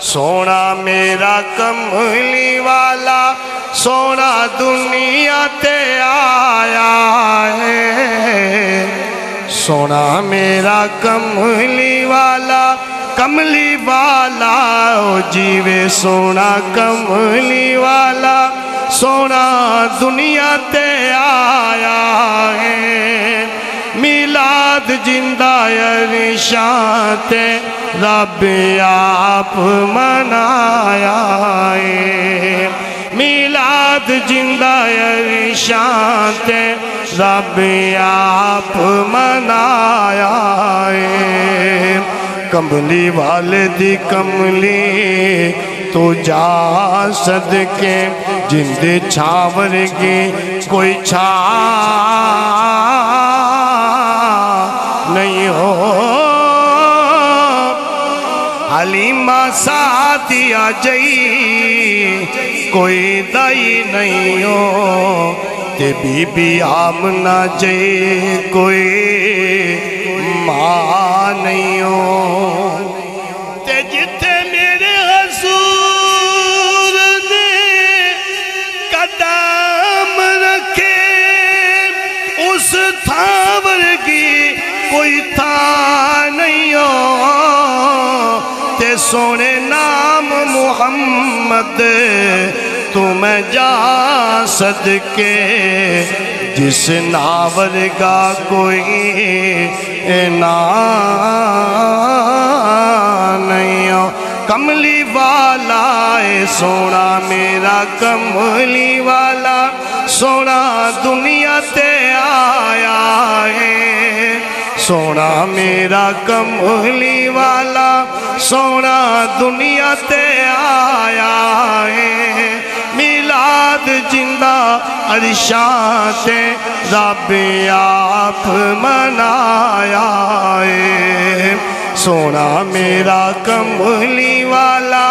سونا میرا کملی والا سونا دنیا تے آیا ہے سونا میرا کملی والا او جیوے سونا کملی والا سونا دنیا تے آیا ہے میلاد جندہ عرشاں تے رب آپ منایا ہے میلاد جندہ عرشاں تے رب آپ منایا ہے کملی والدی کملی تو جا صدقے جند چھاور کی کوئی چھا نہیں ہو حلیمہ ساتھیا جئی کوئی دائی نہیں ہو تے بی بی آمنہ جئی کوئی ماں نہیں ہو تے جتے میرے حضور نے قدم رکھے اس تھاور کی کوئی تھا نہیں ہو تے سونے نام محمد تمہیں جا صدقے جس ناور کا کوئی نہیں ہو کملی والا ہے سونا میرا کملی والا سونا دنیا تے آیا ہے سونا میرا کملی والا سونا دنیا تے آیا ہے میلاد جندہ عرشاں تے رب آپ منایا ہے سونا میرا کملی والا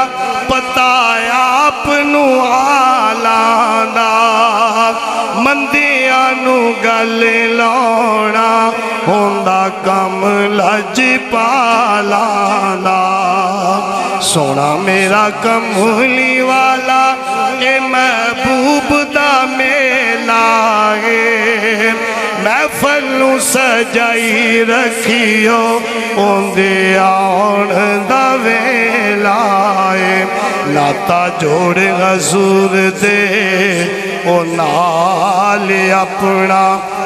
پتہ آپ نو آلان دا مندیاں نو گل لاؤنا ہوندہ کم لج پالان دا سونا میرا کملی والا اے محبوب دا میلا ہے محفل نو سجائی رکھیو اوندے آن دا ویلا ہے لاتا جوڑ حضور دے او نال اپنا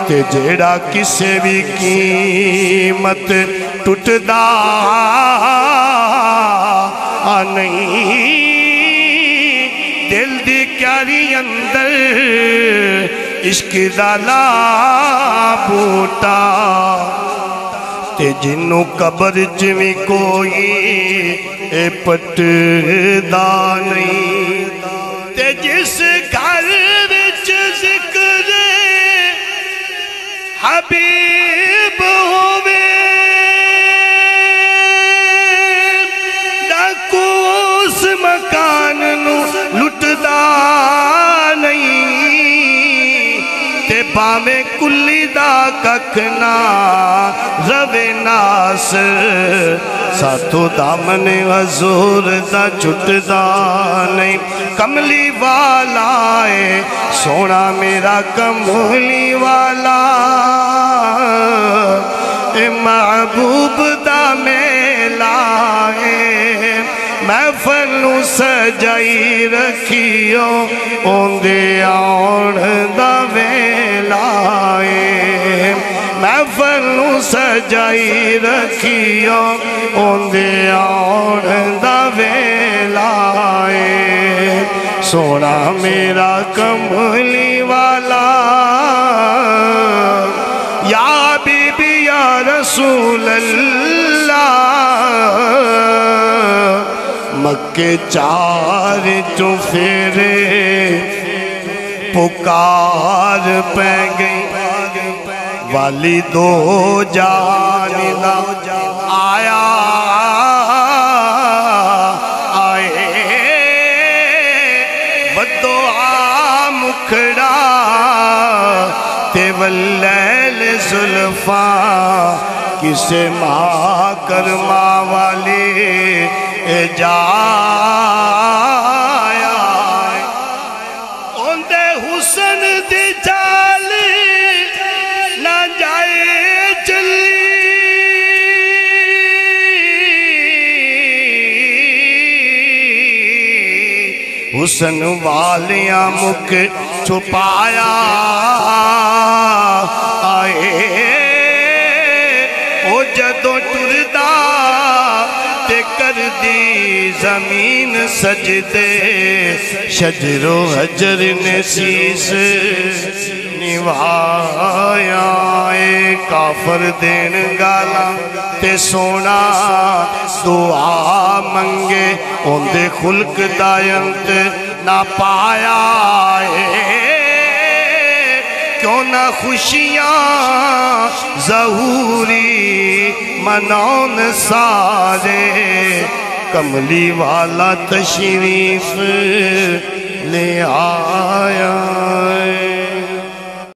تے جیڑا کسے بھی قیمت ٹوٹ دا نہیں دل دی کیاری اندر عشق دا لا بوٹا تے جنوں قبر جویں کوئی اے پٹ دا نہیں تے جس گھر وچ ذکر حبیب ہووے ڈاکو اس مکان نو لٹدا نہیں تے باویں کلی دا ککھنا روے ناصر ساتھو دامن حضور دا چھٹدا نہیں کملی والا ہے سونا میرا کملی والا اے محبوب دا میلا ہے محفل نو سجائی رکھیو اوندے آن دا ویلا ہے محفل نو سجائی رکھیو اوندے آن دا ویلا ہے سونا میرا کملی والا یا بی بی یا رسول اللہ مکے چار جو پھیرے پکار پہ گئی والی دو جانبہ آیا آئے بدعا مکھڑا تے واللیل زلفاں کسے ماں کرما والی جایا اندے حسن دی جال نہ جائے چلی حسن والیاں مک چھپایا آئے او جدوں ٹردا تے کر دی زمین سجدے شجر و حجر نے سیس نوایا اے کافر دین گالا تے سونا دعا منگے اوندے خلق دائنت نہ پایا کیوں نہ خوشیاں ظہوری منون سارے کملی والا تشریف لے آ